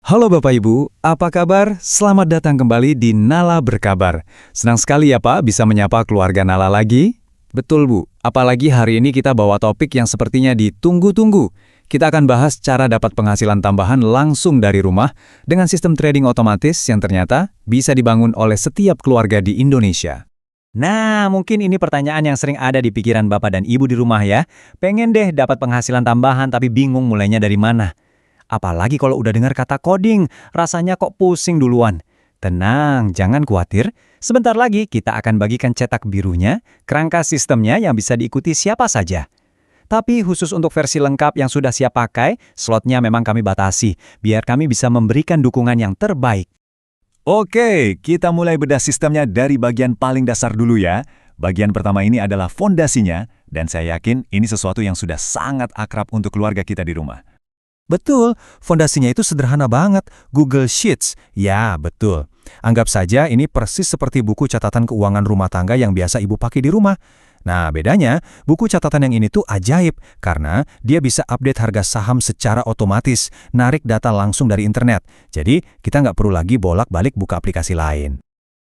Halo Bapak Ibu, apa kabar? Selamat datang kembali di Nala Berkabar. Senang sekali ya Pak bisa menyapa keluarga Nala lagi. Betul Bu, apalagi hari ini kita bawa topik yang sepertinya ditunggu-tunggu. Kita akan bahas cara dapat penghasilan tambahan langsung dari rumah dengan sistem trading otomatis yang ternyata bisa dibangun oleh setiap keluarga di Indonesia. Nah, mungkin ini pertanyaan yang sering ada di pikiran Bapak dan Ibu di rumah ya. Pengen deh dapat penghasilan tambahan tapi bingung mulainya dari mana. Apalagi kalau udah dengar kata coding, rasanya kok pusing duluan. Tenang, jangan khawatir. Sebentar lagi kita akan bagikan cetak birunya, kerangka sistemnya yang bisa diikuti siapa saja. Tapi khusus untuk versi lengkap yang sudah siap pakai, slotnya memang kami batasi, biar kami bisa memberikan dukungan yang terbaik. Oke, kita mulai bedah sistemnya dari bagian paling dasar dulu ya. Bagian pertama ini adalah fondasinya, dan saya yakin ini sesuatu yang sudah sangat akrab untuk keluarga kita di rumah. Betul, fondasinya itu sederhana banget, Google Sheets. Ya, betul. Anggap saja ini persis seperti buku catatan keuangan rumah tangga yang biasa ibu pakai di rumah. Nah, bedanya, buku catatan yang ini tuh ajaib, karena dia bisa update harga saham secara otomatis, narik data langsung dari internet. Jadi, kita nggak perlu lagi bolak-balik buka aplikasi lain.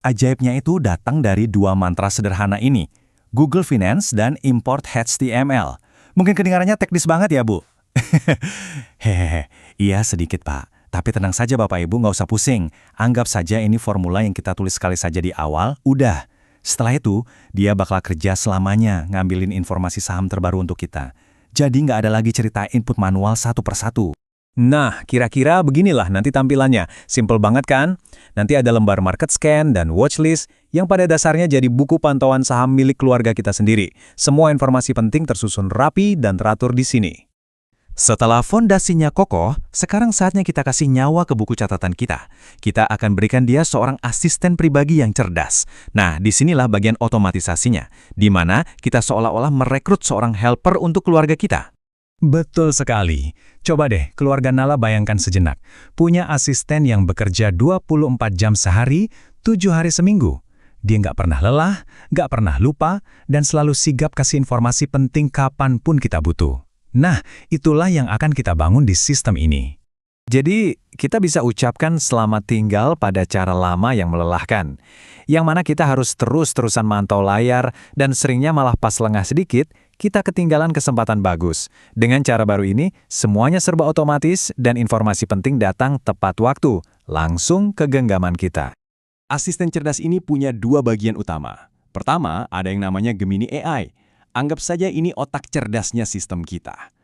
Ajaibnya itu datang dari dua mantra sederhana ini, Google Finance dan Import HTML. Mungkin kedengarannya teknis banget ya, Bu? Hehehe, iya sedikit Pak. Tapi tenang saja Bapak Ibu, nggak usah pusing. Anggap saja ini formula yang kita tulis sekali saja di awal, udah. Setelah itu, dia bakal kerja selamanya ngambilin informasi saham terbaru untuk kita. Jadi nggak ada lagi cerita input manual satu persatu. Nah, kira-kira beginilah nanti tampilannya. Simple banget kan? Nanti ada lembar market scan dan watchlist yang pada dasarnya jadi buku pantauan saham milik keluarga kita sendiri. Semua informasi penting tersusun rapi dan teratur di sini. Setelah fondasinya kokoh, sekarang saatnya kita kasih nyawa ke buku catatan kita. Kita akan berikan dia seorang asisten pribadi yang cerdas. Nah, disinilah bagian otomatisasinya, di mana kita seolah-olah merekrut seorang helper untuk keluarga kita. Betul sekali. Coba deh, keluarga Nala bayangkan sejenak. Punya asisten yang bekerja 24 jam sehari, 7 hari seminggu. Dia nggak pernah lelah, nggak pernah lupa, dan selalu sigap kasih informasi penting kapanpun kita butuh. Nah, itulah yang akan kita bangun di sistem ini. Jadi, kita bisa ucapkan selamat tinggal pada cara lama yang melelahkan. Yang mana kita harus terus-terusan mantau layar dan seringnya malah pas lengah sedikit, kita ketinggalan kesempatan bagus. Dengan cara baru ini, semuanya serba otomatis dan informasi penting datang tepat waktu, langsung ke genggaman kita. Asisten cerdas ini punya dua bagian utama. Pertama, ada yang namanya Gemini AI. Anggap saja ini otak cerdasnya sistem kita.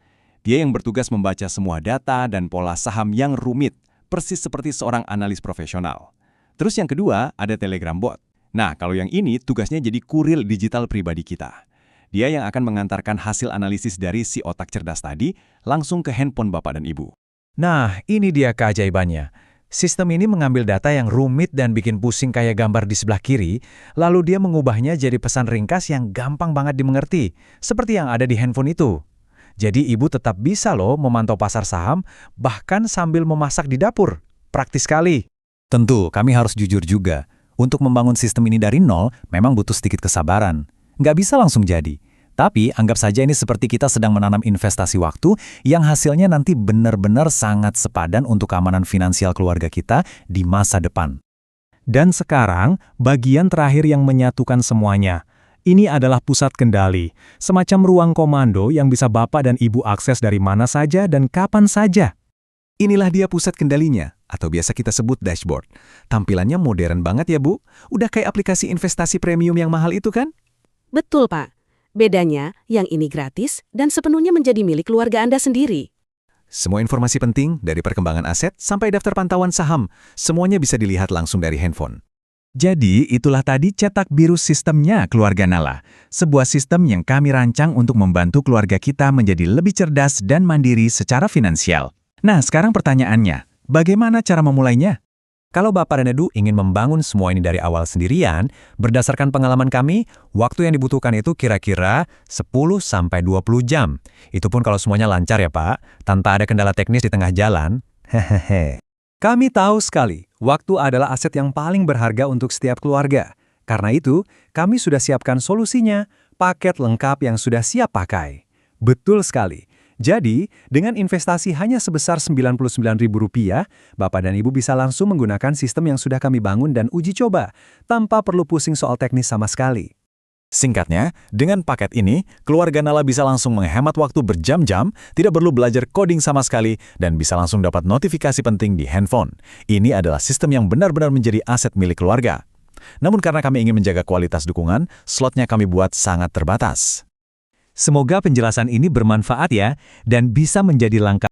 Dia yang bertugas membaca semua data dan pola saham yang rumit, persis seperti seorang analis profesional. Terus yang kedua, ada Telegram Bot. Nah, kalau yang ini tugasnya jadi kurir digital pribadi kita. Dia yang akan mengantarkan hasil analisis dari si otak cerdas tadi langsung ke handphone Bapak dan Ibu. Nah, ini dia keajaibannya. Sistem ini mengambil data yang rumit dan bikin pusing kayak gambar di sebelah kiri, lalu dia mengubahnya jadi pesan ringkas yang gampang banget dimengerti, seperti yang ada di handphone itu. Jadi ibu tetap bisa loh memantau pasar saham, bahkan sambil memasak di dapur. Praktis sekali. Tentu, kami harus jujur juga. Untuk membangun sistem ini dari nol, memang butuh sedikit kesabaran. Nggak bisa langsung jadi. Tapi anggap saja ini seperti kita sedang menanam investasi waktu yang hasilnya nanti benar-benar sangat sepadan untuk keamanan finansial keluarga kita di masa depan. Dan sekarang, bagian terakhir yang menyatukan semuanya. Ini adalah pusat kendali, semacam ruang komando yang bisa Bapak dan Ibu akses dari mana saja dan kapan saja. Inilah dia pusat kendalinya, atau biasa kita sebut dashboard. Tampilannya modern banget ya Bu, udah kayak aplikasi investasi premium yang mahal itu kan? Betul, Pak. Bedanya, yang ini gratis dan sepenuhnya menjadi milik keluarga Anda sendiri. Semua informasi penting dari perkembangan aset sampai daftar pantauan saham, semuanya bisa dilihat langsung dari handphone. Jadi, itulah tadi cetak biru sistemnya keluarga Nala. Sebuah sistem yang kami rancang untuk membantu keluarga kita menjadi lebih cerdas dan mandiri secara finansial. Nah, sekarang pertanyaannya, bagaimana cara memulainya? Kalau Bapak dan Edu ingin membangun semua ini dari awal sendirian, berdasarkan pengalaman kami, waktu yang dibutuhkan itu kira-kira 10-20 jam. Itu pun kalau semuanya lancar ya Pak, tanpa ada kendala teknis di tengah jalan. Hehehe. Kami tahu sekali, waktu adalah aset yang paling berharga untuk setiap keluarga. Karena itu, kami sudah siapkan solusinya, paket lengkap yang sudah siap pakai. Betul sekali. Jadi, dengan investasi hanya sebesar Rp99.000, Bapak dan Ibu bisa langsung menggunakan sistem yang sudah kami bangun dan uji coba, tanpa perlu pusing soal teknis sama sekali. Singkatnya, dengan paket ini, keluarga Nala bisa langsung menghemat waktu berjam-jam, tidak perlu belajar coding sama sekali, dan bisa langsung dapat notifikasi penting di handphone. Ini adalah sistem yang benar-benar menjadi aset milik keluarga. Namun karena kami ingin menjaga kualitas dukungan, slotnya kami buat sangat terbatas. Semoga penjelasan ini bermanfaat ya, dan bisa menjadi langkah